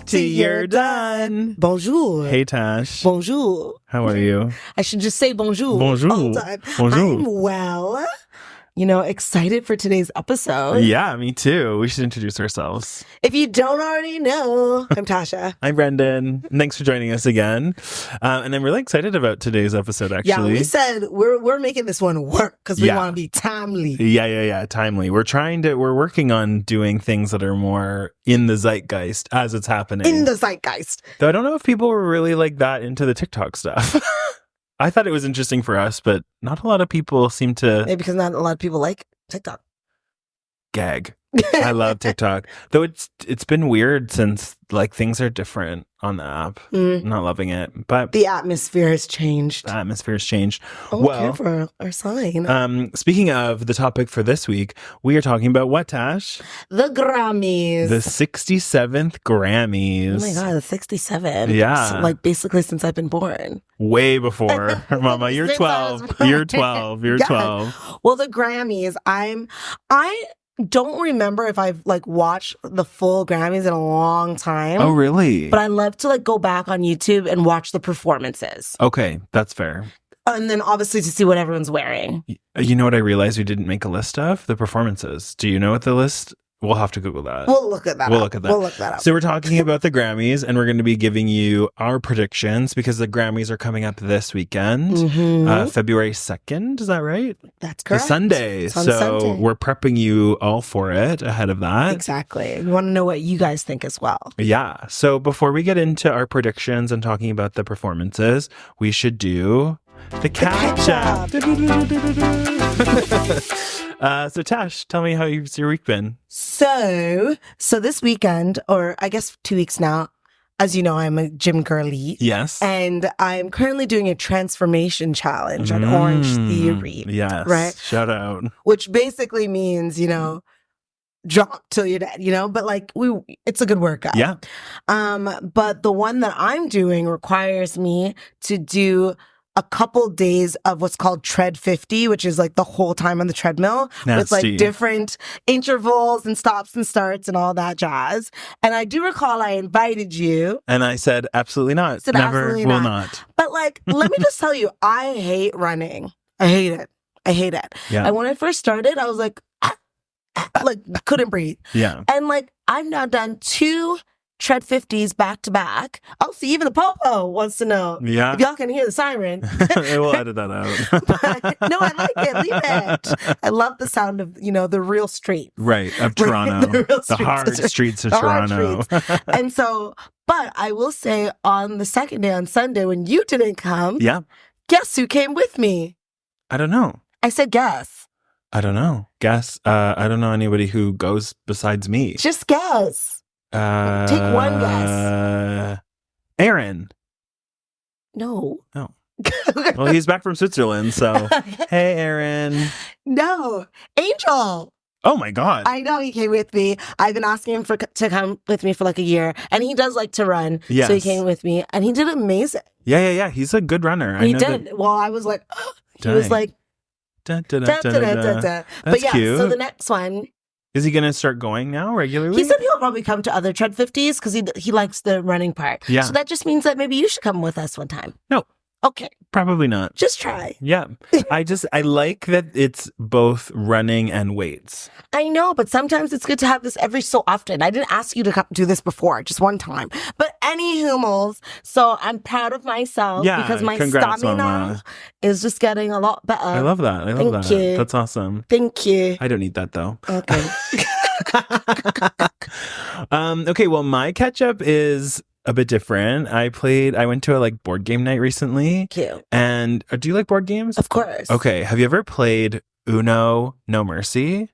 to You're Done. Bonjour. Hey, Tash. Bonjour. How are you? I should just say bonjour. Bonjour. All the time. Bonjour. I'm well. Excited for today's episode. Yeah, me too. We should introduce ourselves. If you don't already know, I'm Tasha. I'm Brendan. Thanks for joining us again. And I'm really excited about today's episode, actually. Yeah, we said we're making this one work because we want to be timely. Yeah. Timely. We're working on doing things that are more in the zeitgeist as it's happening. In the zeitgeist. Though I don't know if people were really like that into the TikTok stuff. I thought it was interesting for us, but not a lot of people seem to... Maybe because not a lot of people like TikTok. Gag. I love TikTok. Though it's been weird since like things are different on the app. I'm not loving it. But the atmosphere has changed. The atmosphere has changed. Oh, well, for our sign. Speaking of the topic for this week, we are talking about what, Tash? The Grammys. The 67th Grammys. Oh my God, the 67. Yeah. So, like basically since I've been born. Way before. Mama, you're 12. You're 12. You're 12. Well, the Grammys, I don't remember if I've like watched the full Grammys in a long time. Oh, really? But I love to like go back on YouTube and watch the performances. Okay, that's fair. And then obviously to see what everyone's wearing. You know what I realized we didn't make a list of? The performances. Do you know what the list? We'll have to Google that. We'll look at that We'll look at that. We'll look that up. So we're talking about the Grammys, and we're going to be giving you our predictions because the Grammys are coming up this weekend, February 2nd. Is that right? That's correct. The Sunday. So we're prepping you all for it ahead of that. Exactly. We want to know what you guys think as well. Yeah. So before we get into our predictions and talking about the performances, we should do the catch-up. So Tash, tell me how's your week been? So this weekend, or I guess 2 weeks now, as you know, I'm a gym girly. Yes. And I'm currently doing a transformation challenge on Orange Theory. Yes. Right? Shout out. Which basically means, drop till you're dead, but like it's a good workout. Yeah. But the one that I'm doing requires me to do a couple days of what's called Tread 50, which is like the whole time on the treadmill with like different intervals and stops and starts and all that jazz. And I do recall I invited you. And I said, absolutely not. Never absolutely will not. But like, let me just tell you, I hate running. I hate it. Yeah. And when I first started, I was like couldn't breathe. Yeah. And like, I've now done 2 Tread 50s back to back. Oh, see, even the popo wants to know. Yeah. If y'all can hear the siren. We'll edit that out. No, I like it. Leave it. I love the sound of, the real street. Right. Of Toronto. The hard streets of Toronto. And so, but I will say on the second day, on Sunday, when you didn't come. Yeah. Guess who came with me? I don't know. I said guess. I don't know. Guess. I don't know anybody who goes besides me. Just guess. Take one guess. Aaron. No. Oh. Well, he's back from Switzerland, so hey, Aaron. No. Angel. Oh my God. I know he came with me. I've been asking him to come with me for like a year, and he does like to run. Yes. So he came with me, and he did amazing. Yeah. He's a good runner. He did. Well, I was like, he was like, That's But yeah, cute. so the next one. Is he going to start going now regularly? He said he'll probably come to other Tread 50s because he likes the running part. Yeah. So that just means that maybe you should come with us one time. No. Okay. Probably not. Just try. Yeah. I like that it's both running and weights. I know, but sometimes it's good to have this every so often. I didn't ask you to do this before, just one time. But any humals, so I'm proud of myself because my stamina is just getting a lot better. I love that. Thank you. That's awesome. Thank you. I don't need that though. Okay. Okay, well, my catch up is a bit different. I went to a board game night recently. Cute. And do you like board games? Of course. Okay. Have you ever played Uno No Mercy?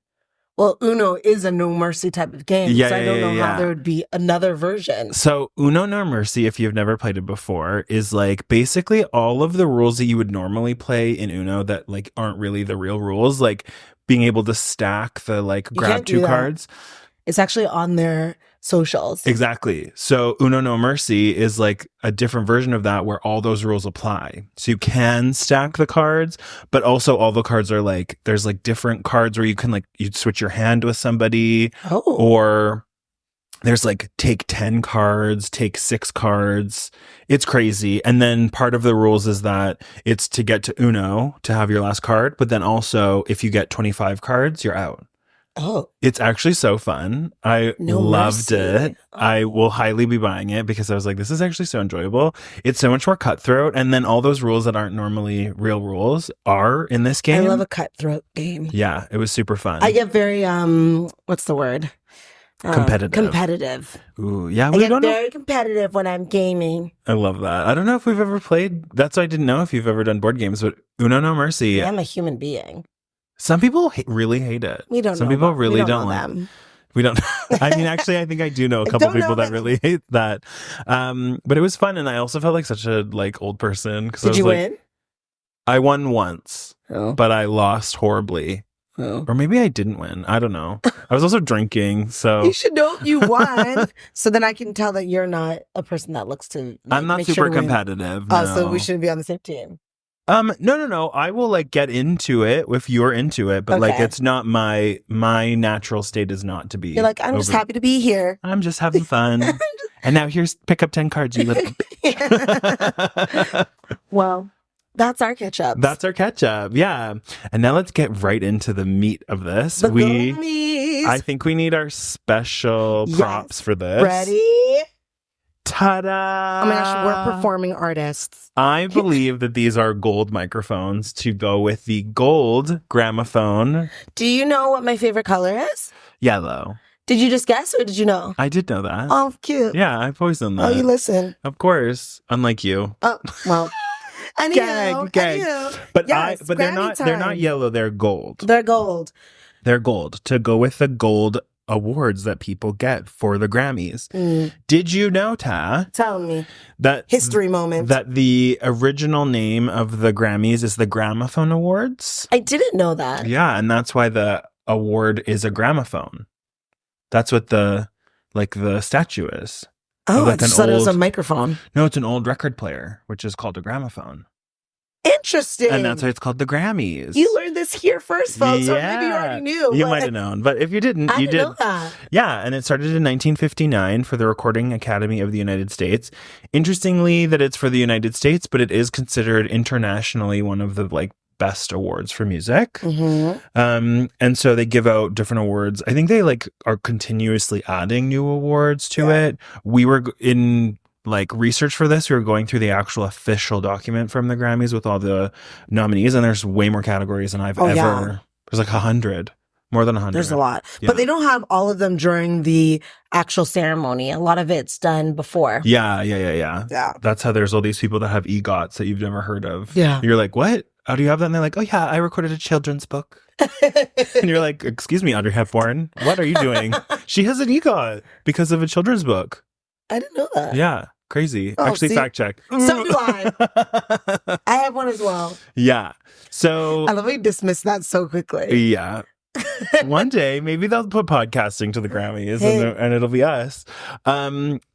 Well, Uno is a no mercy type of game, so I don't know how there would be another version. So Uno No Mercy, if you've never played it before, is basically all of the rules that you would normally play in Uno that aren't really the real rules, like being able to stack the grab 2 cards. It's actually on their socials. Exactly. So Uno No Mercy is a different version of that where all those rules apply. So you can stack the cards, but also all the cards are there's different cards where you can you'd switch your hand with somebody or there's like take 10 cards, take 6 cards. It's crazy. And then part of the rules is that it's to get to Uno to have your last card. But then also, if you get 25 cards, you're out. Oh. It's actually so fun. I loved it. Oh. I will highly be buying it because I was like, this is actually so enjoyable. It's so much more cutthroat. And then all those rules that aren't normally real rules are in this game. I love a cutthroat game. Yeah, it was super fun. I get very, what's the word? Competitive. Ooh, yeah. I get very competitive when I'm gaming. I love that. I don't know if we've ever played. That's why I didn't know if you've ever done board games, but Uno No Mercy. I'm a human being. Some people really hate it. We don't. Some know people about, really we don't like them. We don't. I mean, actually, I think I do know a couple people that really hate that. But it was fun, and I also felt like such a like old person. Did you win? I won once, but I lost horribly. Oh. Or maybe I didn't win. I don't know. I was also drinking, so you should know you won. So then I can tell that you're not a person that looks to. Like, I'm not super competitive. No. So we shouldn't be on the same team. No. I will like get into it if you're into it, but like it's not my natural state is not to be. You're like, I'm just happy to be here. I'm just having fun. And now here's pick up 10 cards, you little. Well, that's our catch up. That's our catch up. Yeah. And now let's get right into the meat of this. GRAMMYs. I think we need our special props for this. Ready? Ta-da! Oh my gosh, we're performing artists. I believe that these are gold microphones to go with the gold gramophone. Do you know what my favorite color is? Yellow. Did you just guess or did you know? I did know that. Oh, cute. Yeah, I've always done that. Oh, you listen. Of course. Unlike you. Oh, well. Gag. But yes, but they're not yellow, they're gold. They're gold. They're gold to go with the gold awards that people get for the Grammys. Did you know, Ta? Tell me. That history moment. That the original name of the Grammys is the Gramophone Awards? I didn't know that. Yeah, and that's why the award is a gramophone. That's what the statue is. Oh, like I just thought it was a microphone. No, it's an old record player, which is called a gramophone. Interesting. And that's why it's called the Grammys. You learned this here first, folks. Yeah. Or maybe you already knew. You might have known. But if you didn't, you did. Know that. Yeah. And it started in 1959 for the Recording Academy of the United States. Interestingly, that it's for the United States, but it is considered internationally one of the best awards for music. And so they give out different awards. I think they are continuously adding new awards to it. We were in research for this, we were going through the actual official document from the Grammys with all the nominees, and there's way more categories than I've ever. Yeah. There's 100, more than 100. There's a lot, but they don't have all of them during the actual ceremony. A lot of it's done before. Yeah. That's how there's all these people that have EGOTs that you've never heard of. Yeah, you're like, what? How do you have that? And they're like, oh yeah, I recorded a children's book. And you're like, excuse me, Audrey Hepburn, what are you doing? She has an EGOT because of a children's book. I didn't know that. Yeah. Crazy. Actually, see? Fact check. So do I. I have one as well. Yeah. So I love how you dismiss that so quickly. Yeah. One day, maybe they'll put podcasting to the Grammys and it'll be us.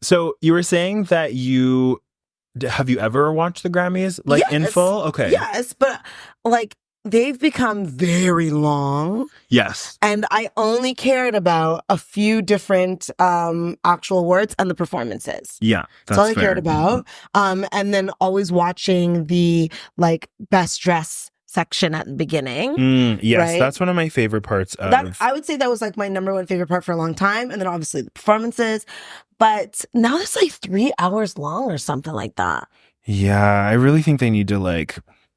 So you were saying that have you ever watched the Grammys in full? Okay. Yes, but they've become very long. Yes. And I only cared about a few different actual awards and the performances. Yeah. That's all I cared about. And then always watching the best dress section at the beginning. Yes, right? That's one of my favorite parts of that. I would say that was my number one favorite part for a long time. And then obviously the performances. But now it's 3 hours long or something like that. Yeah, I really think they need to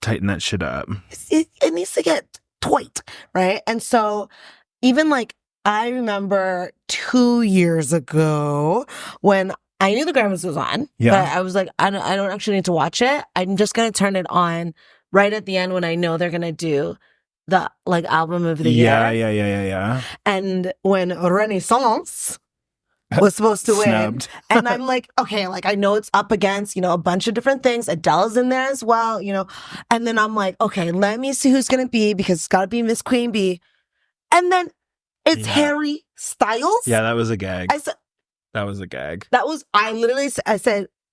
tighten that shit up. It needs to get tight, right? And so even I remember 2 years ago when I knew the Grammys was on, but I was I don't actually need to watch it. I'm just going to turn it on right at the end when I know they're going to do the album of the year. Yeah. And when Renaissance was supposed to win. Snubbed. And I'm okay, I know it's up against, a bunch of different things. Adele's in there as well, And then I'm okay, let me see who's going to be, because it's got to be Miss Queen Bee. And then it's Harry Styles. Yeah, that was a gag. I said,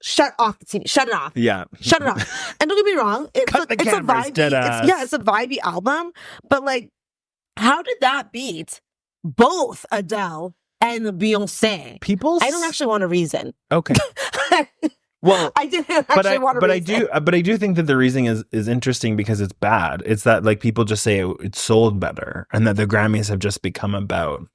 shut off the TV. Shut it off. Yeah. Shut it off. And don't get me wrong. It's a vibey. It's a vibey album. But how did that beat both Adele and Beyonce. I don't actually want a reason. Okay. Well, I didn't actually want a reason. But I do think that the reasoning is interesting because it's bad. It's that like people just say it sold better, and that the Grammys have just become about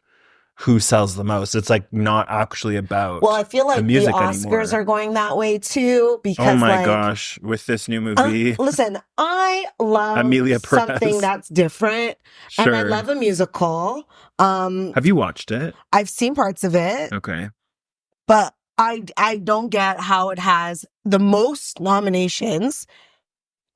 who sells the most. It's like not actually about. Well, I feel like the Oscars anymore. Are going that way too because. Oh my gosh! With this new movie, listen, I love Amelia Perez. Something that's different, and I love a musical. Have you watched it? I've seen parts of it. Okay, but I don't get how it has the most nominations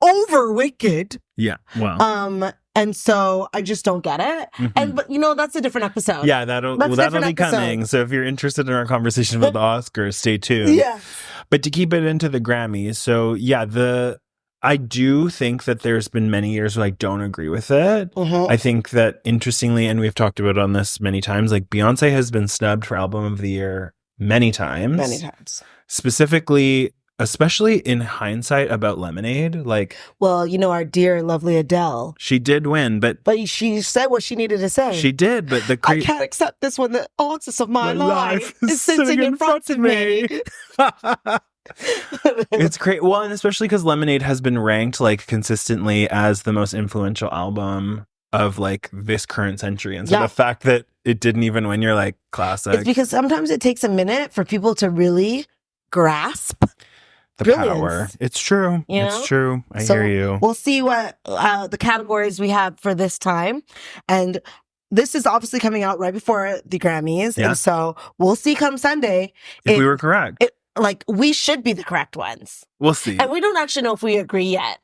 over Wicked. Yeah, well. And so I just don't get it. Mm-hmm. And but that's a different episode. Yeah, that'll be coming. So if you're interested in our conversation about the Oscars, stay tuned. Yeah. But to keep it into the Grammys, so yeah, I do think that there's been many years where I don't agree with it. Mm-hmm. I think that interestingly, and we've talked about on this many times, like Beyoncé has been snubbed for Album of the Year many times. Many times. Specifically, especially in hindsight about Lemonade, like... Well, our dear, lovely Adele. She did win, but... But she said what she needed to say. She did, but I can't accept this one. The answers of my life is sitting in front of me. It's great. Well, and especially because Lemonade has been ranked, like, consistently as the most influential album of, like, this current century. And so the fact that it didn't even win, you're like, classic. It's because sometimes it takes a minute for people to really grasp the power. It's true. It's true. I hear you. We'll see what the categories we have for this time. And this is obviously coming out right before the Grammys. Yeah. And so we'll see come Sunday. If we were correct. We should be the correct ones. We'll see. And we don't actually know if we agree yet.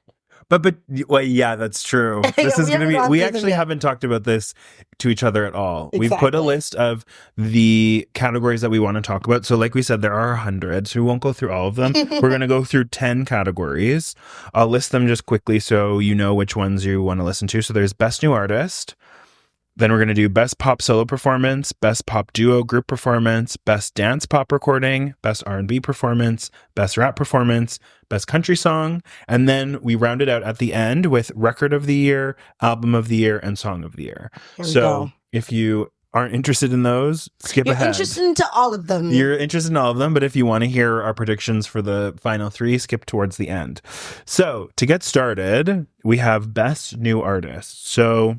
But well, yeah, that's true. This is going to be, we actually haven't talked about this to each other at all. Exactly. We've put a list of the categories that we want to talk about. So like we said, there are 100, so we won't go through all of them. We're going to go through 10 categories. I'll list them just quickly so you know which ones you want to listen to. So there's Best New Artist. Then we're going to do Best Pop Solo Performance, Best Pop Duo Group Performance, Best Dance Pop Recording, Best R&B Performance, Best Rap Performance, Best Country Song, and then we round it out at the end with Record of the Year, Album of the Year, and Song of the Year. So if you aren't interested in those, skip ahead. You're interested into all of them. You're interested in all of them, but if you want to hear our predictions for the final 3, skip towards the end. So to get started, we have Best New Artist. So,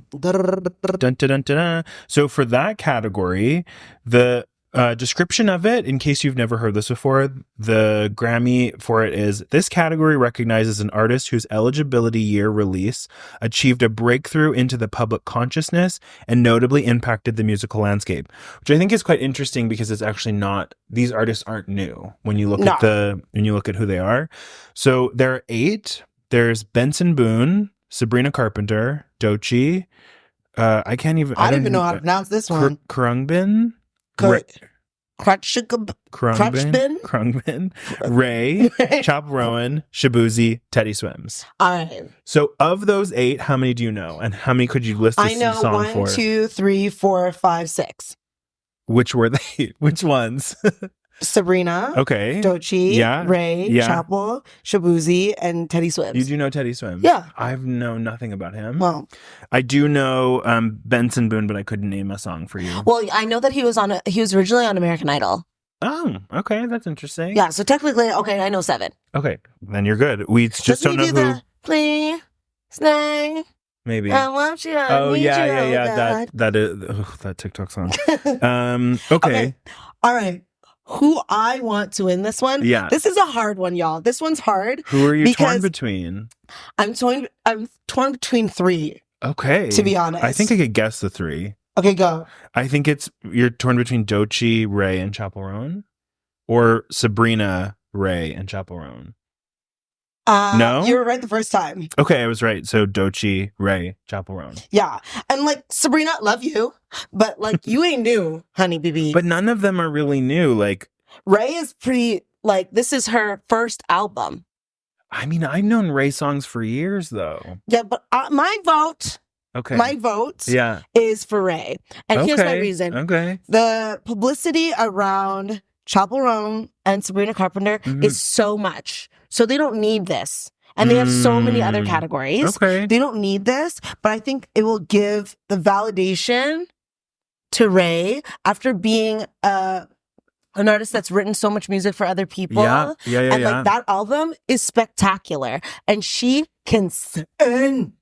so for that category, the description of it, in case you've never heard this before, the Grammy for it is, this category recognizes an artist whose eligibility year release achieved a breakthrough into the public consciousness and notably impacted the musical landscape, which I think is quite interesting because it's actually not, these artists aren't new when you look at who they are. So there are 8. There's Benson Boone, Sabrina Carpenter, Doechii. I don't even know how to pronounce this one. Khruangbin. Khruangbin, Ray, Chap Rowan, Shabuzi, Teddy Swims. All right. So of those 8, how many do you know? And how many could you list this song for? 1, 2, 3, 4, 5, 6. Which were they? Which ones? Sabrina. Okay. Doechii. Ray. Chapel. Shabuzi. And Teddy Swims. You do know Teddy Swims? Yeah. I've known nothing about him. Well. I do know Benson Boone, but I couldn't name a song for you. Well, I know that he was originally on American Idol. Oh, okay. That's interesting. Yeah. So technically, okay, I know 7. Okay. Then you're good. We just don't know who. Please, stay. Maybe. I want you. Yeah. That TikTok song. Okay. All right. Who I want to win this one? Yeah. This is a hard one, y'all. This one's hard. Who are you torn between? I'm torn between 3. Okay. To be honest. I think I could guess the 3. Okay, go. I think you're torn between Doechii, Ray, and Chapel Roan, or Sabrina, Ray, and Chapel Roan. No? You were right the first time. Okay, I was right. So Doechii, Ray, Chapel Roan. Yeah. And like, Sabrina, love you, but like, you ain't new, honey baby. But none of them are really new. Like, Ray is pretty, like, this is her first album. I mean, I've known Ray songs for years, though. Yeah, but my vote... Okay. My vote is for Ray. And here's my reason. Okay. The publicity around Chapel Roan and Sabrina Carpenter is so much. So they don't need this. And they have so many other categories. Okay. They don't need this. But I think it will give the validation to Ray after being an artist that's written so much music for other people. And like that album is spectacular. And she can sing.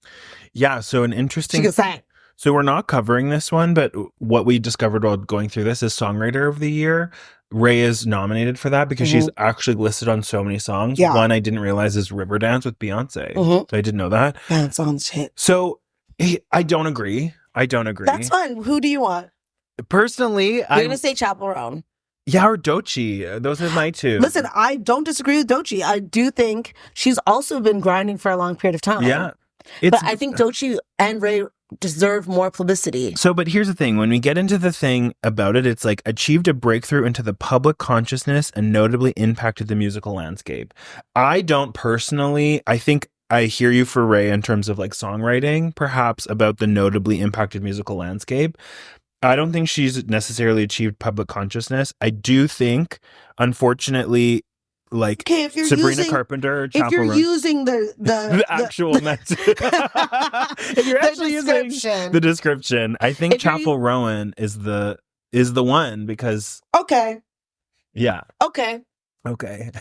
Yeah, so an interesting... She can sing. So we're not covering this one, but what we discovered while going through this is Songwriter of the Year. Ray is nominated for that because she's actually listed on so many songs. Yeah. One I didn't realize is Riverdance with Beyonce. So I didn't know that. That song's shit. So I don't agree. That's fine. Who do you want? Personally, You're going to say Chappell Roan. Yeah, or Doechii. Those are my two. Listen, I don't disagree with Doechii. I do think she's also been grinding for a long period of time. Yeah. But I think Doechii and Ray deserve more publicity. So, but here's the thing. When we get into the thing about it, it's like achieved a breakthrough into the public consciousness and notably impacted the musical landscape. I don't personally, I think I hear you for Ray in terms of like songwriting, perhaps about the notably impacted musical landscape. I don't think she's necessarily achieved public consciousness. I do think, unfortunately, like Sabrina Carpenter, if you're using the actual message, if you're actually using the description, I think Chappell Roan is the one because okay. Okay. Okay.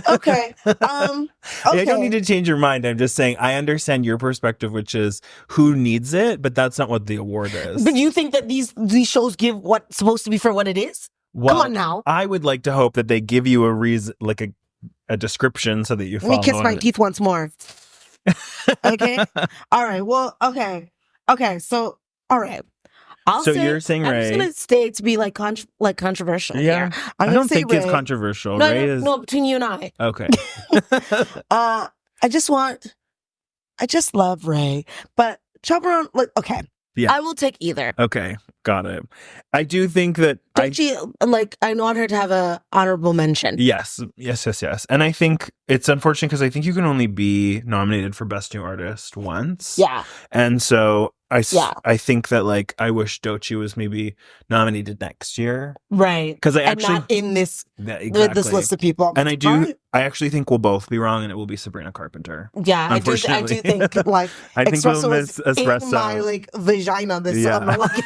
I don't need to change your mind. I'm just saying I understand your perspective, which is who needs it, but that's not what the award is. But you think that these shows give what's supposed to be for what it is? Well, come on now. I would like to hope that they give you a reason, like a description, so that you follow. Let me kiss my teeth once more. Okay. All right. Well. Okay. So. All right. You're saying Ray. I'm just gonna stay to be like controversial. Yeah, here. I don't think it's controversial. Ray is between you and I. Okay. I just love Ray, but Chappell Roan. Okay. Yeah. I will take either. Okay, got it. I do think that I want her to have a honorable mention. Yes. And I think it's unfortunate because I think you can only be nominated for Best New Artist once. Yeah. And so I think that like I wish Doechii was maybe nominated next year. Right. Because I actually not in this with this list of people. And I actually think we'll both be wrong and it will be Sabrina Carpenter. Yeah, I do think like I think we'll miss Espresso. In my like vagina this summer. Like,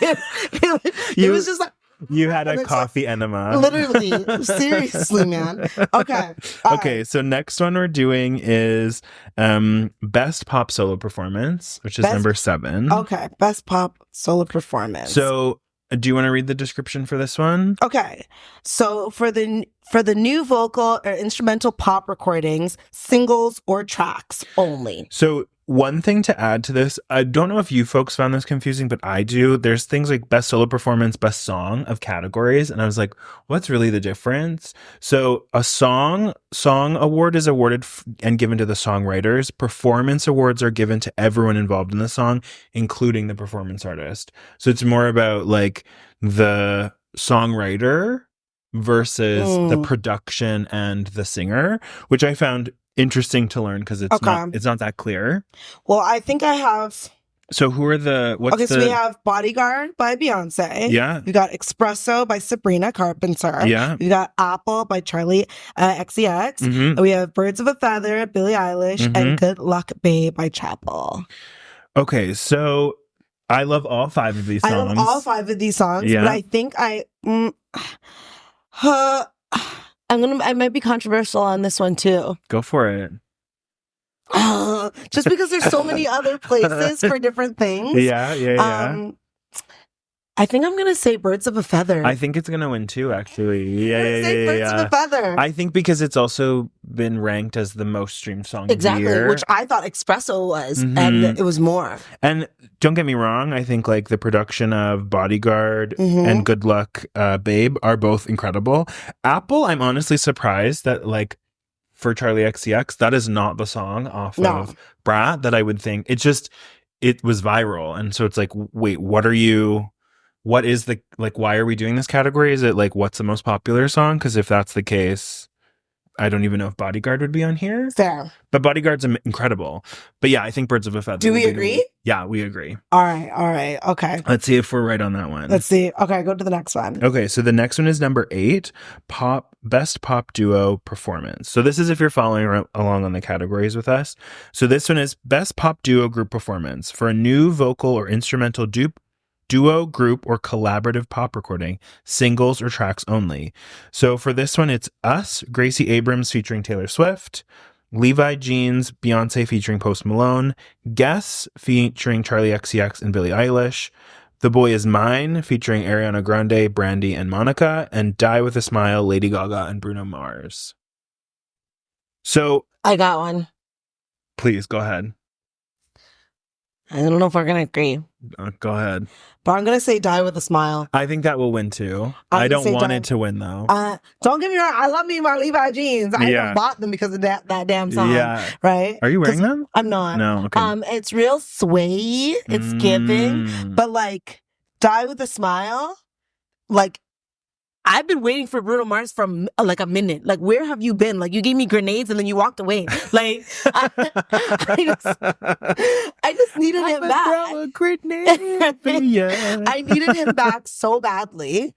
it was just like you had a coffee enema. Literally. Seriously, man. Okay. Okay, so next one we're doing is Best Pop Solo Performance, which is number 7. Okay, Best Pop Solo Performance. So do you want to read the description for this one? Okay. So for the new vocal or instrumental pop recordings, singles or tracks only. So one thing to add to this, I don't know if you folks found this confusing, but I do. There's things like best solo performance, best song of categories. And I was like, what's really the difference? So a song award is awarded and given to the songwriters. Performance awards are given to everyone involved in the song, including the performance artist. So it's more about like the songwriter versus the production and the singer, which I found interesting to learn because it's not that clear. Well, I think I have. So who are so we have Bodyguard by Beyonce. Yeah. We got Espresso by Sabrina Carpenter. Yeah. We got Apple by Charlie XCX. Mm-hmm. We have Birds of a Feather, Billie Eilish, and Good Luck Babe by Chappell. Okay, so I love all 5 of these songs. I love all 5 of these songs, but I think I might be controversial on this one too. Go for it. Just because there's so many other places for different things. Yeah. I think I'm gonna say Birds of a Feather. I think it's gonna win too, actually. Yeah. Birds of a Feather. I think because it's also been ranked as the most streamed song of the year. Which I thought Espresso was, and it was more. And don't get me wrong, I think like the production of Bodyguard and Good Luck Babe are both incredible. Apple, I'm honestly surprised that like for Charlie XCX, that is not the song off of Brat that I would think. It was viral. And so it's like, wait, what is the, like, why are we doing this category? Is it like, what's the most popular song? Because if that's the case, I don't even know if Bodyguard would be on here. Fair. But Bodyguard's incredible. But yeah, I think Birds of a Feather. Do we agree? Yeah, we agree. All right. Okay. Let's see if we're right on that one. Let's see. Okay, go to the next one. Okay, so the next one is number 8, Best Pop Duo Performance. So this is if you're following along on the categories with us. So this one is Best Pop Duo Group Performance for a new vocal or instrumental duo, group, or collaborative pop recording, singles or tracks only. So for this one, it's Us, Gracie Abrams featuring Taylor Swift, Levi Jeans, Beyonce featuring Post Malone, Guess featuring Charlie XCX and Billie Eilish, The Boy Is Mine featuring Ariana Grande, Brandy, and Monica, and Die With a Smile, Lady Gaga and Bruno Mars. So I got one. Please go ahead. I don't know if we're going to agree. Go ahead. But I'm going to say Die With a Smile. I think that will win too. I don't want it to win though. Don't get me wrong. I love me my Levi jeans. I even bought them because of that damn song. Yeah. Right? Are you wearing them? I'm not. No. Okay. It's real sway. It's giving. But like Die With a Smile, like I've been waiting for Bruno Mars for like a minute. Like, where have you been? Like, you gave me grenades and then you walked away. Like, I just needed him back. Throw a grenade for you. I needed him back so badly.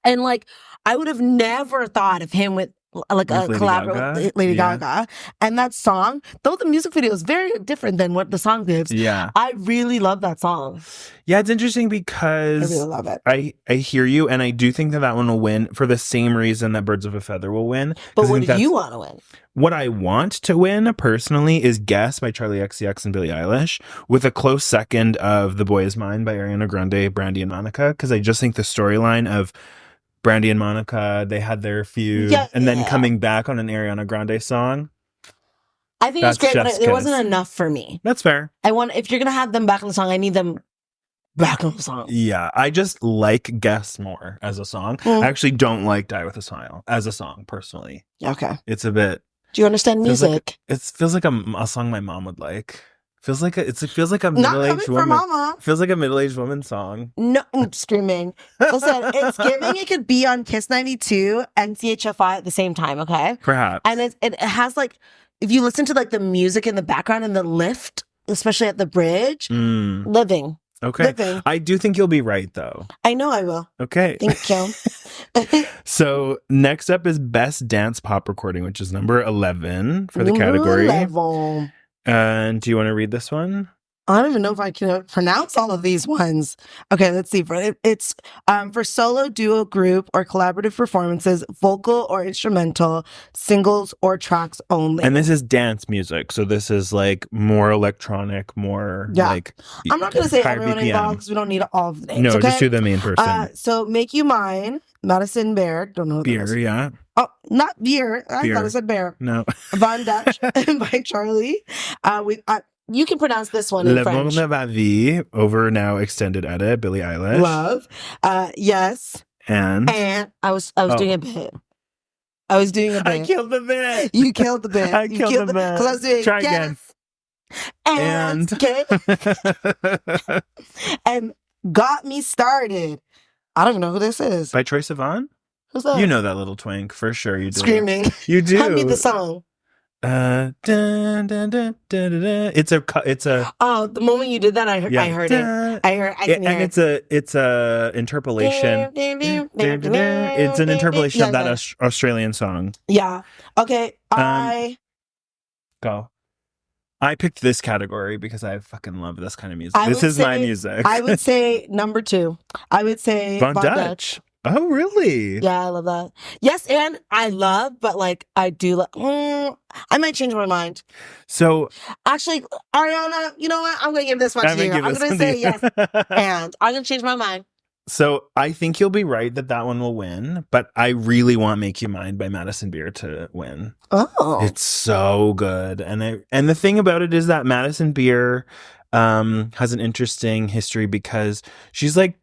And like, I would have never thought of him with like a collab with Lady Gaga. And that song, though the music video is very different than what the song gives. Yeah. I really love that song. Yeah, it's interesting because I really love it. I hear you, and I do think that one will win for the same reason that Birds of a Feather will win. But what do you want to win? What I want to win personally is Guess by Charlie XCX and Billie Eilish, with a close second of The Boy Is Mine by Ariana Grande, Brandy, and Monica, because I just think the storyline of Brandy and Monica, they had their feud, and then coming back on an Ariana Grande song. I think it's great, but it wasn't enough for me. That's fair. If you're going to have them back on the song, I need them back on the song. Yeah, I just like Guess more as a song. I actually don't like Die With a Smile as a song, personally. Okay. It's a bit... Do you understand music? It feels like a song my mom would like. It feels like a middle-aged woman. Mama. Feels like a middle-aged woman song. No, I'm screaming. Listen, it's giving. It could be on Kiss 92 and CHFI at the same time. Okay, perhaps. And it has like, if you listen to like the music in the background and the lift, especially at the bridge, living. Okay, living. I do think you'll be right though. I know I will. Okay, thank you. So next up is Best Dance Pop Recording, which is number 11 for the category. 11. And do you want to read this one? I don't even know if I can pronounce all of these ones. Okay, let's see. It's for solo, duo, group, or collaborative performances, vocal or instrumental, singles or tracks only. And this is dance music, so this is like more electronic, more like... I'm not going to say everyone involved because we don't need all of the names. No, just do the main person. So Make You Mine, Madison Bear. Don't know what Beer, that is. Yeah. Oh, not Beer. I thought it said Bear. No. Von Dutch by Charlie. You can pronounce this one in French. Le Monde Va Vie, over now extended edit, Billie Eilish. Love. Yes. And I was doing a bit. I was doing a bit. I killed the bit. You killed the bit. I killed the bit. Because I was doing Try again. Okay. And Got Me Started. I don't even know who this is. By Troye Sivan? Who's that? You know that little twink for sure. You do. Screaming. You do. Tell me the song. Dun, dun, dun, dun, dun, dun. It's a. Oh, the moment you did that, I heard it. I can hear it. It's a interpolation. It's an interpolation of that Australian song. Yeah. Okay. Go. I picked this category because I fucking love this kind of music. This is my music. I would say number 2. I would say Von Dutch. Oh, really? Yeah, I love that. Yes, and I love, but like I do like. I might change my mind. So actually, Ariana, you know what? I'm going to give this one to you. I'm going to say yes, and I'm going to change my mind. So I think you'll be right that one will win, but I really want "Make You Mine" by Madison Beer to win. Oh, it's so good, and the thing about it is that Madison Beer has an interesting history because she's like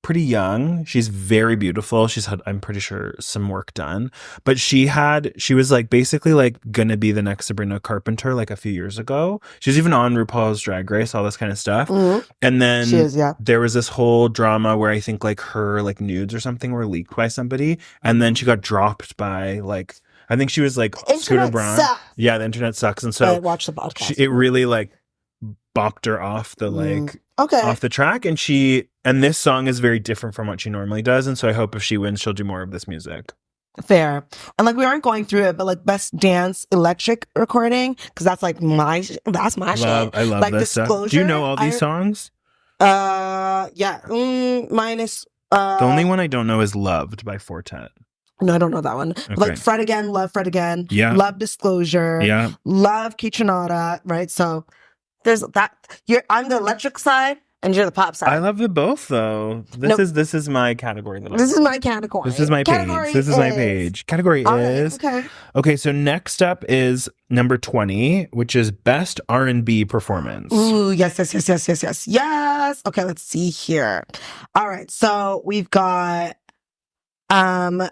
pretty young. She's very beautiful. She's had, I'm pretty sure, some work done. But she was like basically like gonna be the next Sabrina Carpenter like a few years ago. She was even on RuPaul's Drag Race, all this kind of stuff. Mm-hmm. And then there was this whole drama where I think like her like nudes or something were leaked by somebody, and then she got dropped by like, I think she was like Scooter Braun. Sucks. Yeah, the internet sucks. And so I watched the podcast. It really like bopped her off the off the track, and this song is very different from what she normally does, and so I hope if she wins she'll do more of this music. Fair. And like we aren't going through it, but like best dance electric recording, because that's my shit. I love like this stuff. Do you know all these songs? Yeah. Minus. The only one I don't know is Loved by Fortet. No, I don't know that one. Okay. Like Fred Again, Love Fred Again. Yeah. Love Disclosure. Yeah. Love Kitchenada. Right. So there's that. I'm the electric side and you're the pop side. I love them both though. This is my category. This is my category. This is my page. This is my page. Category is okay. So next up is number 20, which is best R&B performance. Ooh, yes. Okay, let's see here. All right, so we've got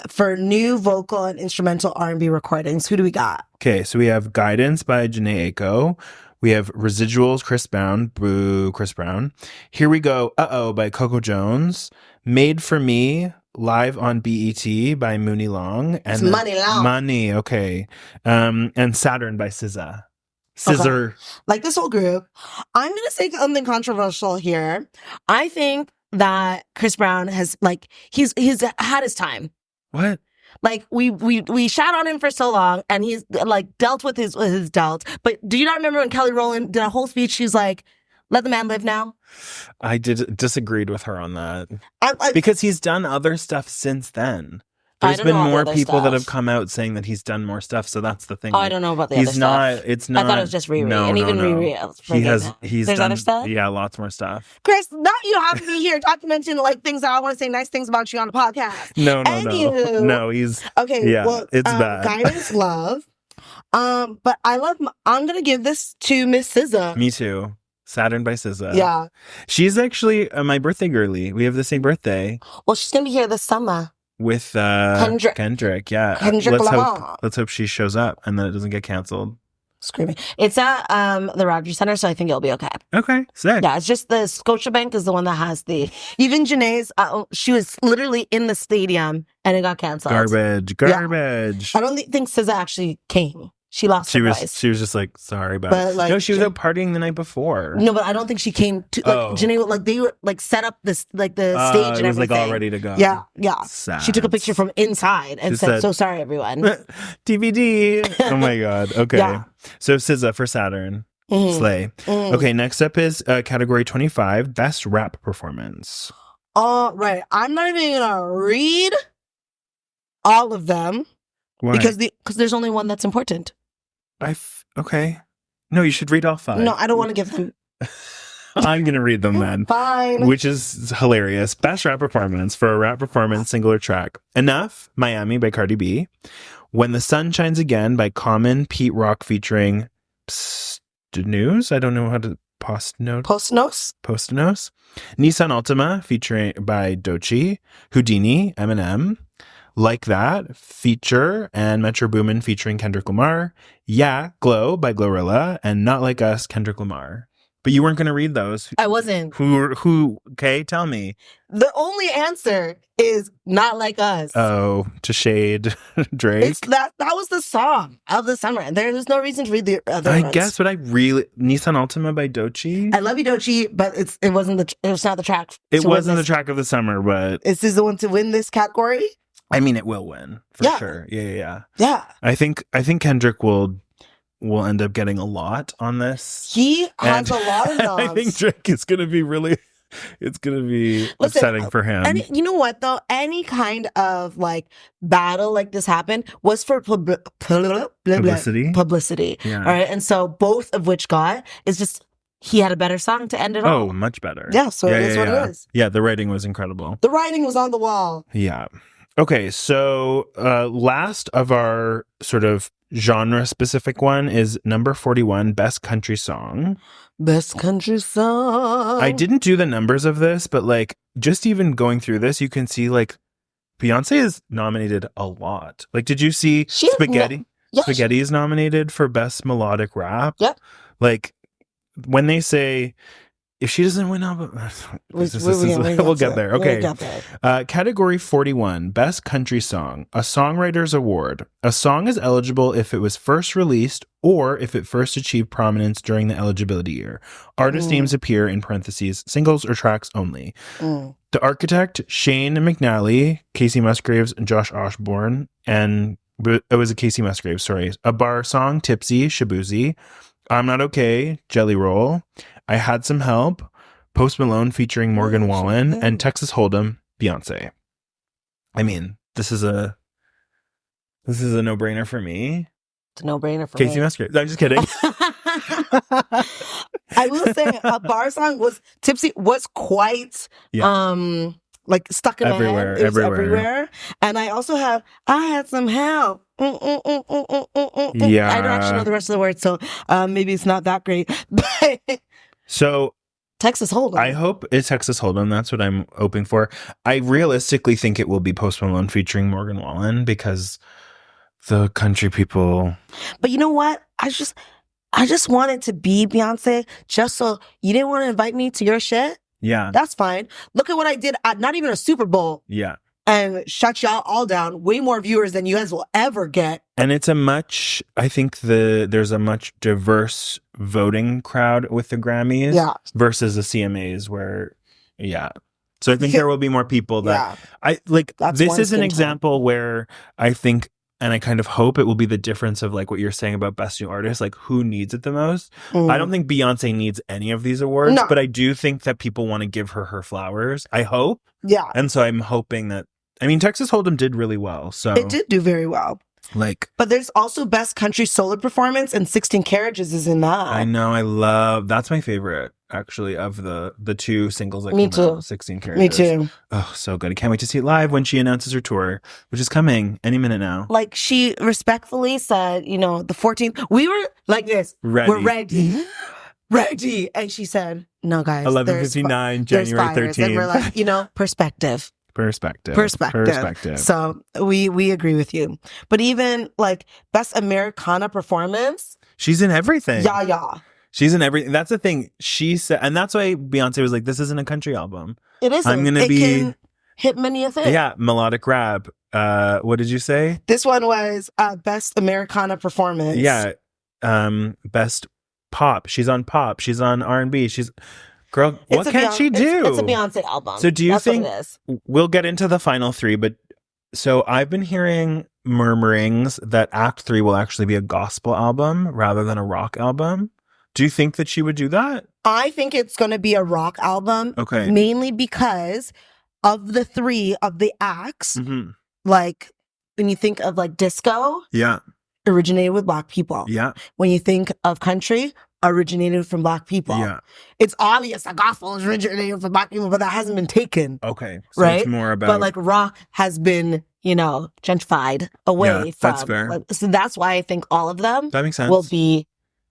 for new vocal and instrumental R&B recordings. Who do we got? Okay, so we have Guidance by Janae Aiko. We have Residuals, Chris Brown. Boo, Chris Brown. Here We Go, Uh-Oh by Coco Jones. Made for Me, live on BET by Mooney Long. And Money Long. Money, okay. And Saturn by SZA. Scissor. Okay. Like this whole group. I'm going to say something controversial here. I think that Chris Brown has, like, he's had his time. What? Like we shat on him for so long, and he's like dealt with his dealt. But do you not remember when Kelly Rowland did a whole speech? She's like, "Let the man live now." I disagreed with her on that because he's done other stuff since then. There's been more people that have come out saying that he's done more stuff, so that's the thing. Oh, I don't know about the other stuff. It's not. I thought it was just Riri, and even Riri. He's There's done other stuff. Yeah, lots more stuff. Chris, now you have me here documenting like things that I want to say nice things about you on the podcast. No. He's okay. Yeah, well, it's bad. Guidance, Love. But I'm gonna give this to Miss SZA. Me too. Saturn by SZA. Yeah. She's actually my birthday girly. We have the same birthday. Well, she's gonna be here this summer. With Kendrick, yeah. Kendrick Let's hope she shows up and then it doesn't get canceled. Screaming. It's at the Rogers Center, so I think it'll be okay. Okay, sick. Yeah, it's just the Scotiabank is the one that has even Janae's, she was literally in the stadium and it got canceled. Garbage. Yeah. I don't think SZA actually came. She lost her voice. She was just like, sorry about it. Like, no, she was out partying the night before. No, but I don't think she came to, Janae, like, they were, like, set up this, like, the stage and everything. It was, like, all ready to go. Yeah. Sad. She took a picture from inside and said, so sorry, everyone. DVD. Oh, my God. Okay. Yeah. So, SZA for Saturn. Mm-hmm. Slay. Mm-hmm. Okay, next up is category 25, best rap performance. Right. I'm not even going to read all of them. Why? Because there's only one that's important. Okay. No, you should read all 5. No, I don't want to give them. I'm going to read them then. Fine. Which is hilarious. Best rap performance for a rap performance singular track. Enough, Miami by Cardi B. When the Sun Shines Again by Common, Pete Rock featuring News. I don't know how to Postnos. Nissan Altima featuring by Doechii. Houdini, Eminem. Like That, Feature, and Metro Boomin featuring Kendrick Lamar. Yeah, Glow by Glorilla, and Not Like Us, Kendrick Lamar. But you weren't going to read those. I wasn't. Who, okay, tell me. The only answer is Not Like Us. Oh, to shade Drake? That was the song of the summer, and there's no reason to read the other ones. I guess, but Nissan Altima by Doechii? I love you, Doechii, but it was not the track. It wasn't the track of the summer, but... Is this the one to win this category? I mean, it will win for sure. Yeah. I think Kendrick will end up getting a lot on this. He has a lot of noms. I think Drake is going to be upsetting for him. And you know what though? Any kind of like battle like this happened was for publicity. Yeah. All right, and so both of which is just. He had a better song to end it on. Oh, much better. Yeah, so it is what it is. Yeah, the writing was incredible. The writing was on the wall. Yeah. Okay, so last of our sort of genre-specific one is number 41, Best Country Song. Best Country Song. I didn't do the numbers of this, but like just even going through this, you can see like Beyoncé is nominated a lot. Like, did you see Spaghetti? Spaghetti is nominated for Best Melodic Rap. Yep. Like, when they say... If she doesn't win, we'll get there. Okay. Category 41, Best Country Song, a Songwriter's Award. A song is eligible if it was first released or if it first achieved prominence during the eligibility year. Artist names appear in parentheses, singles or tracks only. The Architect, Shane McNally, Casey Musgraves, and Josh Osborne, and it was a Casey Musgraves, sorry. A Bar Song, Tipsy, Shabuzi. I'm Not Okay, Jelly Roll. I Had Some Help, Post Malone featuring Morgan Wallen, and Texas Hold'em, Beyonce. I mean, this is a no-brainer for me. It's a no-brainer for Casey me. Musgraves. I'm just kidding. I will say a bar song was Tipsy was quite like stuck in my head. It was everywhere. And I also have I had some help. Yeah. I don't actually know the rest of the words, so maybe it's not that great. But so Texas Hold'em. I hope it's Texas Hold'em. That's what I'm hoping for. I realistically think it will be Post Malone featuring Morgan Wallen because the country people. But you know what? I just wanted to be Beyonce just so you didn't want to invite me to your shit. Yeah. That's fine. Look at what I did at not even a Super Bowl. Yeah. And shut y'all all down. Way more viewers than you guys will ever get. And it's I think there's a much diverse voting crowd with the Grammys versus the CMAs where, So I think there will be more people that this is an example where I think, and I kind of hope it will be the difference of like what you're saying about Best New Artist, like who needs it the most. I don't think Beyonce needs any of these awards, but I do think that people want to give her flowers. I hope. Yeah. And so I'm hoping that, I mean, Texas Hold'em did really well. So it did do very well. But there's also Best Country Solo Performance, and 16 Carriages is in that. I know. That's my favorite, actually, of the two singles that came out. 16 Carriages. Me too. Oh, so good. I can't wait to see it live when she announces her tour, which is coming any minute now. Like she respectfully said, the 14th, we were like this. Ready. We're ready. Ready. And she said, no, guys. 11:59, January 13th. And we're like, perspective. Perspective. So we agree with you. But even like Best Americana Performance. She's in everything. Yeah. She's in everything. That's the thing she said. And that's why Beyonce was like, this isn't a country album. It isn't. I'm going to can hit many a thing. Yeah. Melodic rap. What did you say? This one was Best Americana Performance. Yeah. Best pop. She's on pop. She's on R&B. Girl, what can she do? It's a Beyonce album. So do you think we'll get into the final three, but so I've been hearing murmurings that Act 3 will actually be a gospel album rather than a rock album. Do you think that she would do that? I think it's going to be a rock album. Okay. Mainly because of the three of the acts, like when you think of like disco, originated with Black people. Yeah. When you think of country, originated from Black people. Yeah. It's obvious that gospel is originated from Black people, but that hasn't been taken. Okay. So right? It's more about. But like rock has been, gentrified away from. That's fair. So that's why I think all of them that makes sense. Will be.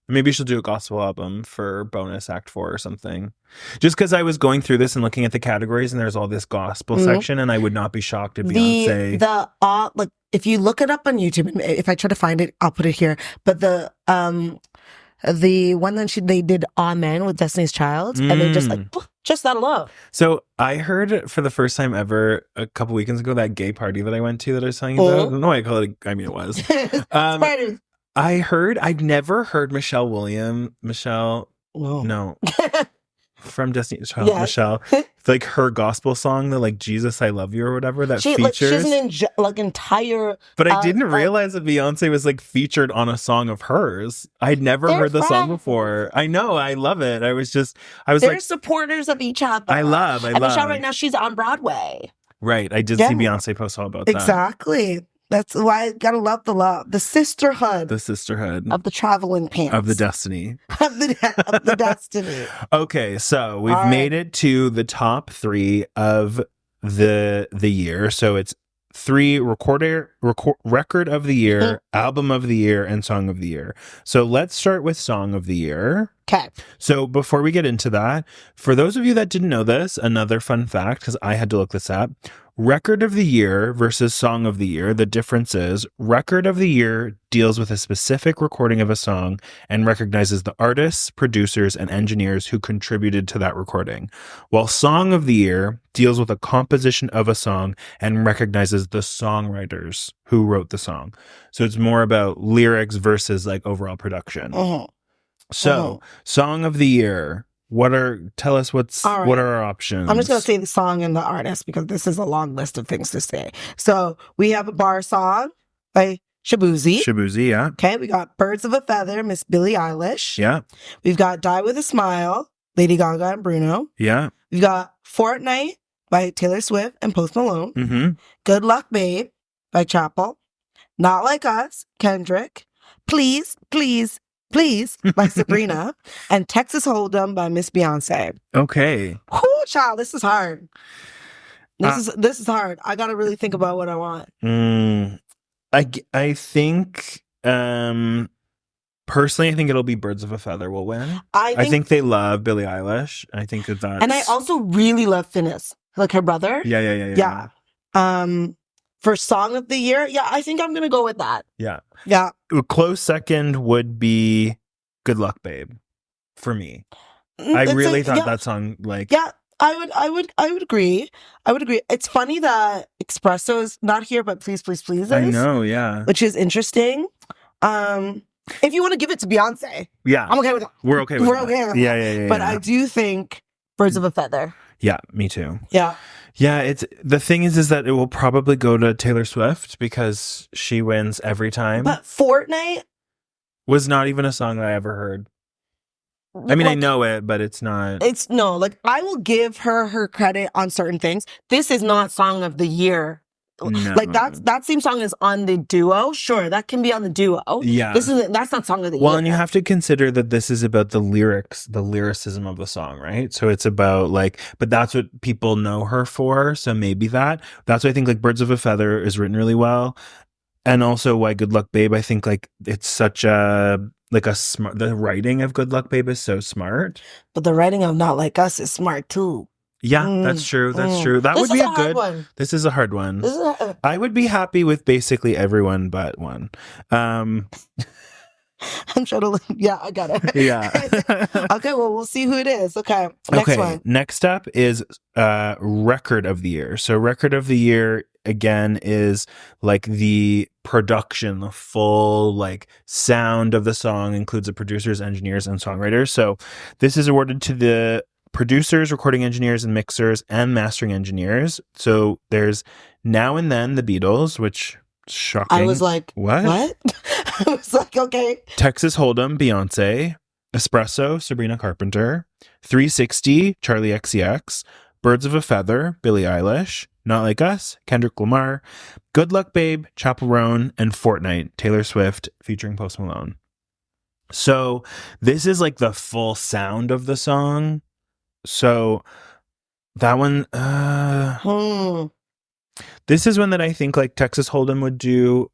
Maybe she'll do a gospel album for bonus Act 4 or something. Just because I was going through this and looking at the categories and there's all this gospel section, and I would not be shocked if Beyonce. Like if you look it up on YouTube, and if I try to find it, I'll put it here. But the one that they did Amen with Destiny's Child, and they just that alone. So I heard for the first time ever a couple weekends ago that gay party that I went to that I was telling you about. No, I call it. I mean, it was. I'd never heard Michelle. No. From Destiny's Child, Michelle. It's like her gospel song, the like Jesus I Love You or whatever that features. She has an entire. But I didn't realize that Beyonce was like featured on a song of hers. I'd never heard the song before. I know, I love it. I was They're supporters of each other. I love. Michelle right now, she's on Broadway. Right. I did see Beyonce post all about that. Exactly. That's why I gotta love the sisterhood. The sisterhood. Of the traveling pants. Of the destiny. of the destiny. Okay, so we've made it to the top 3 of the year. So it's 3 record of the year, album of the year, and song of the year. So let's start with song of the year. Okay. So before we get into that, for those of you that didn't know this, another fun fact, because I had to look this up. Record of the year versus song of the year. The difference is record of the year deals with a specific recording of a song and recognizes the artists, producers, and engineers who contributed to that recording. While song of the year deals with a composition of a song and recognizes the songwriters who wrote the song. So it's more about lyrics versus like overall production. So song of the year. Tell us what are our options? I'm just going to say the song and the artist because this is a long list of things to say. So we have a bar song by Shaboozey. Shaboozey, yeah. Okay, we got Birds of a Feather, Miss Billie Eilish. Yeah. We've got Die With a Smile Lady Gaga and Bruno. Yeah. We've got Fortnite by Taylor Swift and Post Malone. Mm-hmm. Good Luck Babe by Chapel. Not Like Us, Kendrick. Please, Please, Please by Sabrina. And Texas Hold'em by Miss Beyoncé. Okay. Whoo, child, this is hard. This is hard. I got to really think about what I want. I think personally, I think it'll be Birds of a Feather will win. I think they love Billie Eilish. I think that's... And I also really love Finnis, like her brother. Yeah. For Song of the Year, I think I'm gonna go with that. Yeah. A close second would be Good Luck Babe for me. I really thought that song, like... Yeah, I would agree. It's funny that Espresso is not here, but Please, Please, Please is. I know, yeah. Which is interesting. If you want to give it to Beyonce, I'm okay with that. We're okay with that. Yeah. But I do think Birds of a Feather. Yeah, me too. Yeah, it's the thing is that it will probably go to Taylor Swift because she wins every time. But Fortnite was not even a song that I ever heard. I mean, I know it, but it's not. I will give her credit on certain things. This is not Song of the Year. No. Like that same song is on the duo. Sure, that can be on the duo. Yeah. That's not Song of the Year. Well, and you have to consider that this is about the lyrics, the lyricism of the song, right? So it's about but that's what people know her for. So maybe that's why I think like Birds of a Feather is written really well. And also why Good Luck Babe, I think like it's such the writing of Good Luck Babe is so smart. But the writing of Not Like Us is smart too. Yeah, that's true. That would be a good one. This is a hard one. I would be happy with basically everyone but one. I'm trying to... Yeah, I got it. Yeah. Okay, well, we'll see who it is. Okay, next one. Next up is Record of the Year. So Record of the Year, again, is like the production, the full like sound of the song includes the producers, engineers, and songwriters. So this is awarded to the producers, recording engineers, and mixers, and mastering engineers. So there's Now and Then, the Beatles, which shocking. I was like, what? I was like, okay. Texas Hold'em, Beyonce. Espresso, Sabrina Carpenter. 360, Charlie XCX. Birds of a Feather, Billie Eilish. Not Like Us, Kendrick Lamar. Good Luck Babe, Chappell Roan. And Fortnite, Taylor Swift, featuring Post Malone. So this is like the full sound of the song. So that one, this is one that I think like Texas Hold'em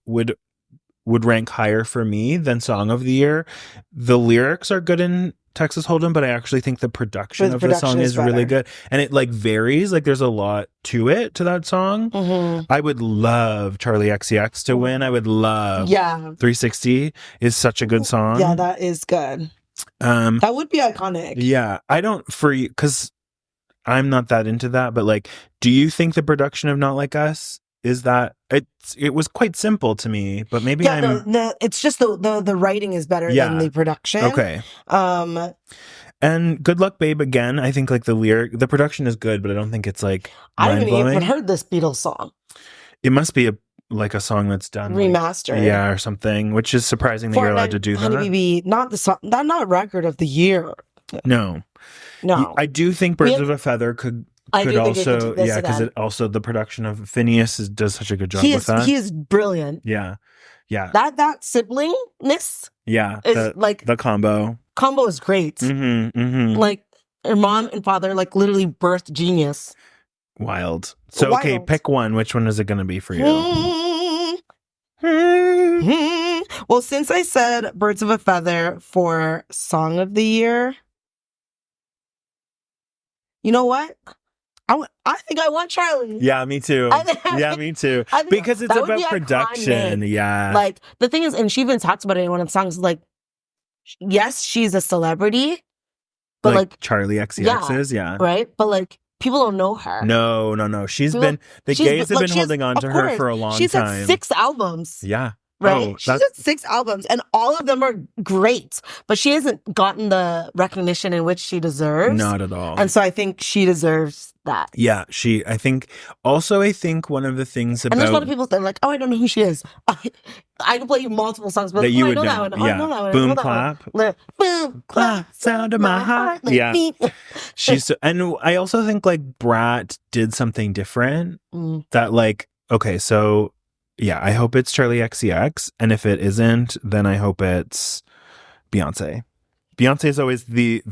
would rank higher for me than Song of the Year. The lyrics are good in Texas Hold'em, but I actually think the production of the song is really good. And it like varies, like there's a lot to that song. Mm-hmm. I would love Charlie XCX to win. I would love 360 is such a good song. Yeah, that is good. That would be iconic. Yeah, I don't because I'm not that into that, but like, do you think the production of Not Like Us is that it was quite simple to me, but maybe it's just the writing is better than the production. Okay. And Good Luck Babe, again, I think like the production is good, but I don't think it's like I haven't even heard this Beatles song. It must be a song that's done remastered, or something, which is surprising that you're allowed to do that. Honeybee, not the song, not Record of the Year. No. I do think Birds of a Feather could also, because it also the production of Phineas does such a good job with that. He is brilliant. Yeah. That siblingness. Yeah, is like the combo is great. Mm-hmm, mm-hmm. Like her mom and father like literally birthed genius. Wild. So okay, pick one. Which one is it going to be for you? Well, since I said Birds of a Feather for Song of the Year, you know what? I think I want Charlie. Yeah, me too. Me too. Because it's about production. Yeah. Like, the thing is, and she even talks about it in one of the songs, like, yes, she's a celebrity, but like Charlie XCX is, right? But like, people don't know her. No. The gays have been holding on to her for a long time. She's had 6 albums. Yeah. Right? Oh, she's got 6 albums and all of them are great, but she hasn't gotten the recognition in which she deserves. Not at all. And so I think she deserves that. Yeah, I think one of the things about... And there's a lot of people that are like, oh, I don't know who she is. I can play you multiple songs, but that you would know. That one. Yeah. I know that one. Boom clap. Boom clap, sound of my heart. Yeah. She's and I also think like Brat did something different that like, okay, so yeah, I hope it's Charlie XCX, and if it isn't, then I hope it's Beyoncé. Beyonce is always the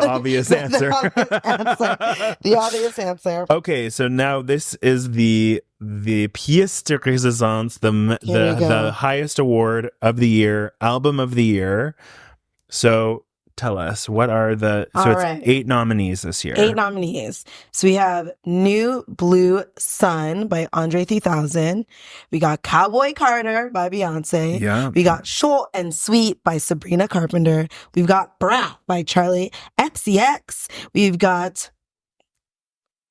obvious answer. The obvious answer. Okay, so now this is the pièce de résistance, the highest award of the year, album of the year. So tell us, what are the... So it's right. 8 nominees this year. 8 nominees. So we have New Blue Sun by Andre 3000. We got Cowboy Carter by Beyoncé. Yeah. We got Short and Sweet by Sabrina Carpenter. We've got Brat by Charlie XCX. We've got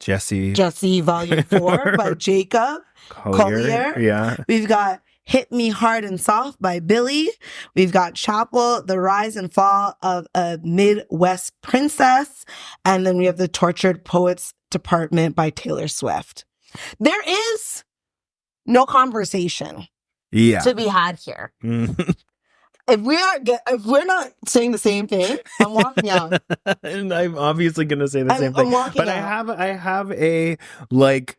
Jesse Volume 4 by Jacob Collier. Yeah. We've got Hit Me Hard and Soft by Billy. We've got Chapel, The Rise and Fall of a Midwest Princess. And then we have The Tortured Poets Department by Taylor Swift. There is no conversation to be had here. If we're not saying the same thing, I'm walking out. And I'm obviously going to say the same thing. But out. I have a like...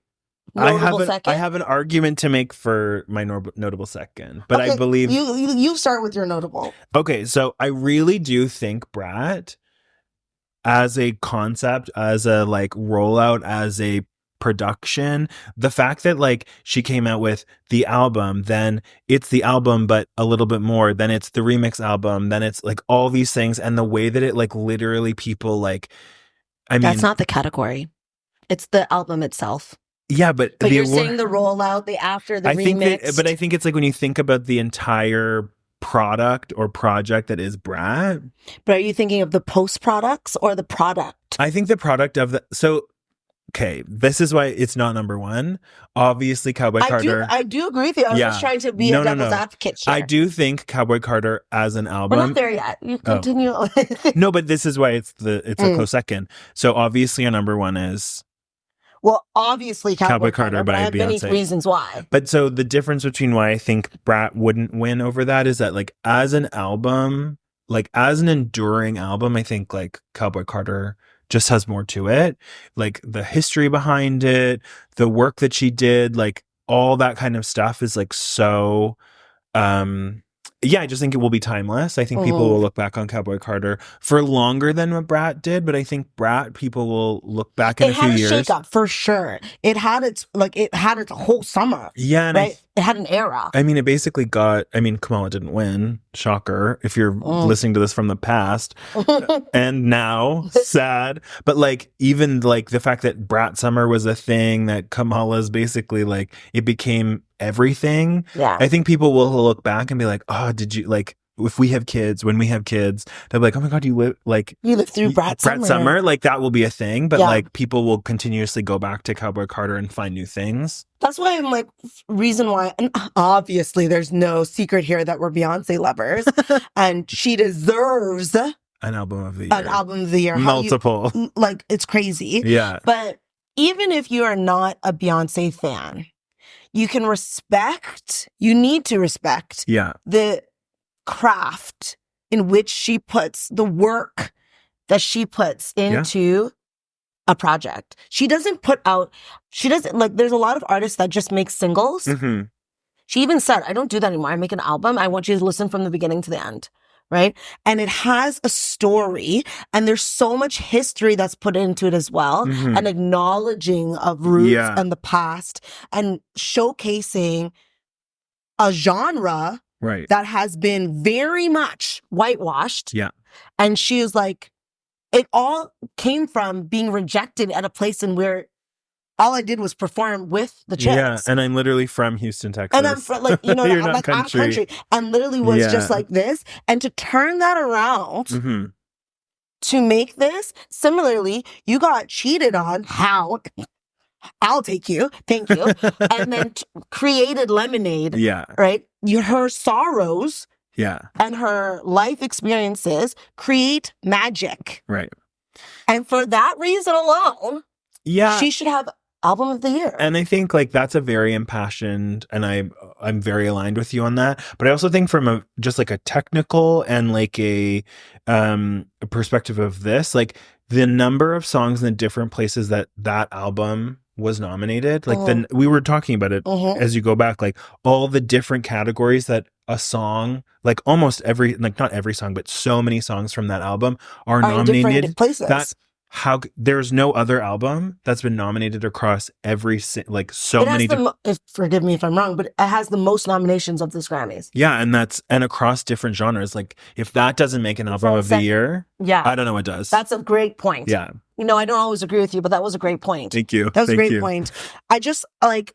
I have an argument to make for my notable second, but okay, I believe you start with your notable. Okay, so I really do think Brat, as a concept, as a like rollout, as a production, the fact that like she came out with the album, then it's the album but a little bit more, then it's the remix album, then it's like all these things, and the way that it like literally people like, I mean, that's not the category. It's the album itself. Yeah, but you're saying the rollout, the after, the remix. But I think it's like when you think about the entire product or project that is Brat. But are you thinking of the post products or the product? I think the product of the... So, okay, this is why it's not number one. Obviously, Cowboy Carter... I do agree with you. I was just trying to be a devil's advocate here. I do think Cowboy Carter as an album... We're not there yet. You continue. Oh. No, but this is why it's a close second. So obviously our number one is... Well, obviously, Cowboy Carter by I have Beyoncé. many reasons why. But so the difference between why I think Brat wouldn't win over that is that, like, as an album, like, as an enduring album, I think, like, Cowboy Carter just has more to it. Like, the history behind it, the work that she did, like, all that kind of stuff is, like, so... yeah, I just think it will be timeless. I think people will look back on Cowboy Carter for longer than what Brat did, but I think Brat people will look back in a few years. It had a shake-up for sure. It had its whole summer. Yeah, and right? It had an era. I mean, it basically got... I mean, Kamala didn't win. Shocker. If you're listening to this from the past. And now, sad. But, like, even, like, the fact that Brat Summer was a thing, that Kamala's basically, like, it became everything. Yeah. I think people will look back and be like, oh, did you, like... If we have kids, when we have kids, they're like, oh my God, you lived through Brat Summer. Like, that will be a thing. But like, people will continuously go back to Cowboy Carter and find new things. That's why I'm like, reason why, and obviously there's no secret here that we're Beyonce lovers. And she deserves an album of the year. An album of the year. Multiple. Like, it's crazy. Yeah. But even if you are not a Beyonce fan, you need to respect the craft in which she puts the work that she puts into a project. She doesn't like, there's a lot of artists that just make singles. Mm-hmm. She even said, I don't do that anymore. I make an album. I want you to listen from the beginning to the end. Right. And it has a story, and there's so much history that's put into it as well. Mm-hmm. And acknowledging of roots and the past, and showcasing a genre that has been very much whitewashed. Yeah. And she was like, it all came from being rejected at a place in where all I did was perform with the chicks. Yeah, and I'm literally from Houston, Texas. And I'm from, like, you know, You're I'm not like, country. I'm country. And literally was just like this. And to turn that around, to make this, similarly, you got cheated on. How? I'll take you. Thank you. And then created Lemonade. Yeah. Right? her sorrows and her life experiences create magic. Right. And for that reason alone, she should have Album of the Year. And I think like that's a very impassioned, and I'm very aligned with you on that. But I also think from just like a technical and like a perspective of this, like the number of songs in the different places that album was nominated, like then we were talking about it as you go back, like all the different categories that a song, like almost every, like not every song, but so many songs from that album are nominated in different places. That there's no other album that's been nominated across every like so many. Forgive me if I'm wrong, but it has the most nominations of this Grammys. Yeah, and across different genres. Like if that doesn't make an album of the year, I don't know what does. That's a great point. Yeah, you know, I don't always agree with you, but that was a great point. Thank you. That was a great point. I just like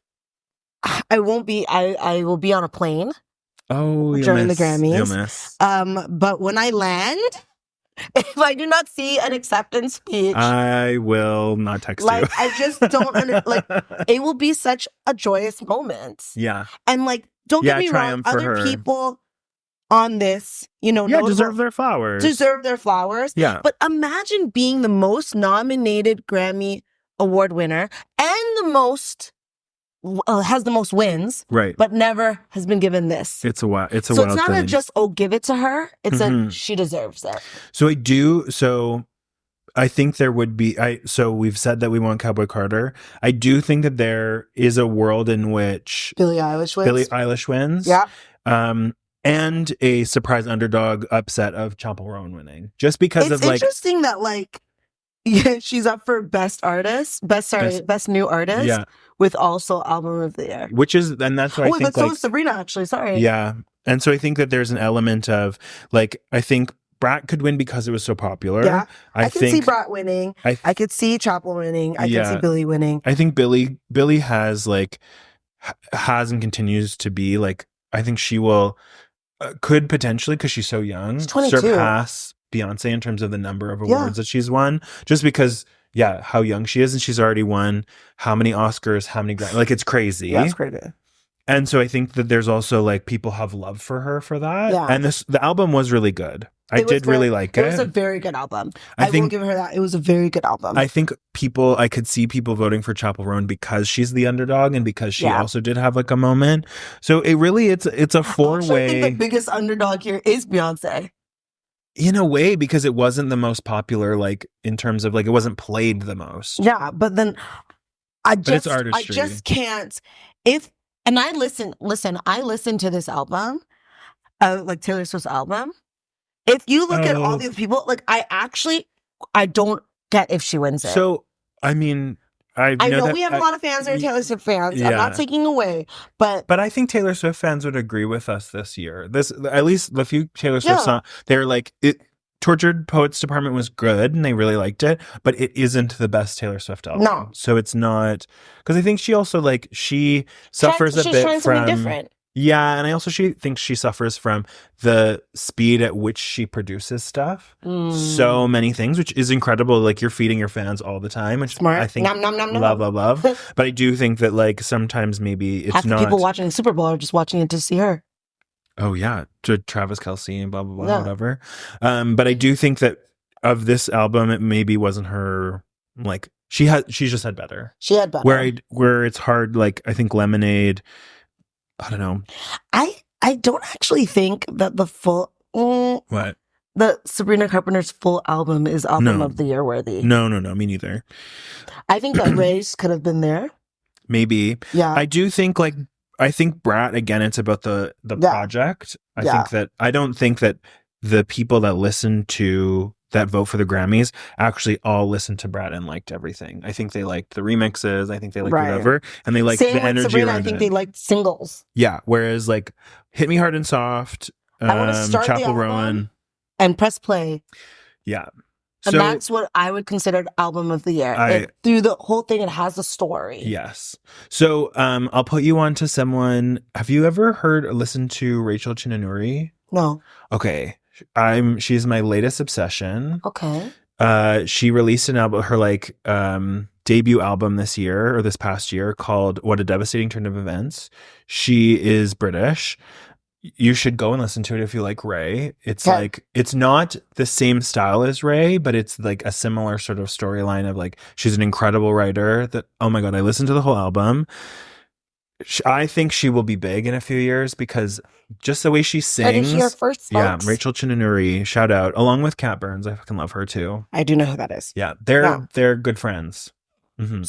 I will be on a plane. During the Grammys. You'll miss. But when I land, if I do not see an acceptance speech, I will not text you. I just don't like. It will be such a joyous moment. Yeah, and like, don't get me wrong, other people on this, you know, deserve their flowers. Yeah, but imagine being the most nominated Grammy Award winner and the most. Has the most wins, right? But never has been given this. It's a wild. So it's not a just give it to her. It's a she deserves it. So I do. So I think there would be. So we've said that we want Cowboy Carter. I do think that there is a world in which Billie Eilish wins. Yeah. And a surprise underdog upset of Chappell Roan winning, just because it's interesting that like. Yeah, she's up for best new artist. Yeah. With also Album of the Year. Which is, and that's why I think but so is Sabrina, actually, sorry. Yeah. And so I think that there's an element of, like, I think Brat could win because it was so popular. Yeah. I can see Brat winning. I could see Chappell winning. I can see Billie winning. I think Billie has, like, has and continues to be, like, I think she will, could potentially, because she's so young, surpass Beyoncé in terms of the number of awards that she's won. Just because... Yeah, how young she is, and she's already won how many Oscars, how many Grammys. Like, it's crazy. That's crazy. And so I think that there's also, like, people have love for her for that. Yeah. And the album was really good. I did really like it. It was a very good album. I will give her that. It was a very good album. I think I could see people voting for Chappell Roan because she's the underdog and because she also did have, like, a moment. So it really, it's a four-way. I think the biggest underdog here is Beyoncé. In a way, because it wasn't the most popular, like, in terms of, like, it wasn't played the most. Yeah, but then I it's artistry. I just can't. I listen to this album, like Taylor Swift's album. If you look at all these people, like, I don't get if she wins it. So, I mean... I know we have a lot of fans that are Taylor Swift fans. Yeah. I'm not taking away, but I think Taylor Swift fans would agree with us this year. At least the few Taylor Swift songs, they're like Tortured Poets Department was good and they really liked it, but it isn't the best Taylor Swift album. No, so it's not, because I think she also she suffers a bit from something different. Yeah, and I also think she suffers from the speed at which she produces stuff. So many things, which is incredible. Like, you're feeding your fans all the time, which smart. I think love. But I do think that, like, sometimes maybe it's half not. The people watching the Super Bowl are just watching it to see her. Oh yeah, to Travis Kelce and blah blah blah, whatever. But I do think that of this album, it maybe wasn't her. Like, she just had better. She had better. Where it's hard. Like, I think Lemonade. I don't know. I don't actually think that the full what the Sabrina Carpenter's full album is album of the year worthy. No, me neither. I think that Race could have been there. Maybe. Yeah. I do think I think Brat, again, it's about the project. I don't think that the people that listen to that vote for the Grammys actually all listened to Brat and liked everything. I think they liked the remixes. I think they liked whatever. And they liked the energy Sabrina, around I think they liked singles. Yeah. Whereas, like, Hit Me Hard and Soft, Chappell Roan. And press play. Yeah. And that's what I would consider album of the year. Through the whole thing, it has a story. Yes. So I'll put you on to someone. Have you ever heard or listened to Rachel Chinanuri? No. Okay. She's my latest obsession. Okay. She released an album, her debut album this past year called What a Devastating Turn of Events. She is British. you should go and listen to it if you like Ray. It's like, it's not the same style as Ray, but it's like a similar sort of storyline of like, she's an incredible writer that, oh my God, I listened to the whole album. I think she will be big in a few years because just the way she sings. Her first, yeah, Rachel Chinanuri, shout out, along with Kat Burns. I fucking love her too. I do know who that is. Yeah, they're good friends. Mm-hmm.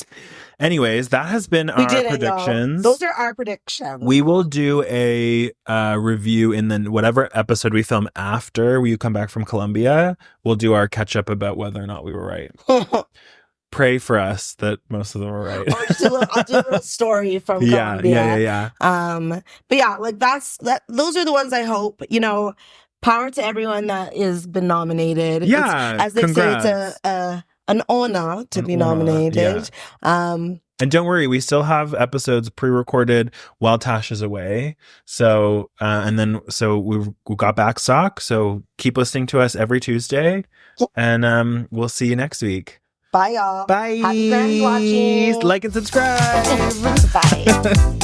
Anyways, that has been our predictions. Those are our predictions. We will do a review in then whatever episode we film after you come back from Colombia. We'll do our catch up about whether or not we were right. Pray for us that most of them were right. I'll do a little story from Colombia. Yeah. But yeah, like those are the ones I hope, you know, power to everyone that has been nominated. Yeah. As they congrats. say, it's an honor to be nominated. Yeah. And don't worry, we still have episodes pre-recorded while Tash is away. So, so we got back stock. So keep listening to us every Tuesday, and we'll see you next week. Bye, y'all. Bye. Happy Grammy watching. Like and subscribe. Bye.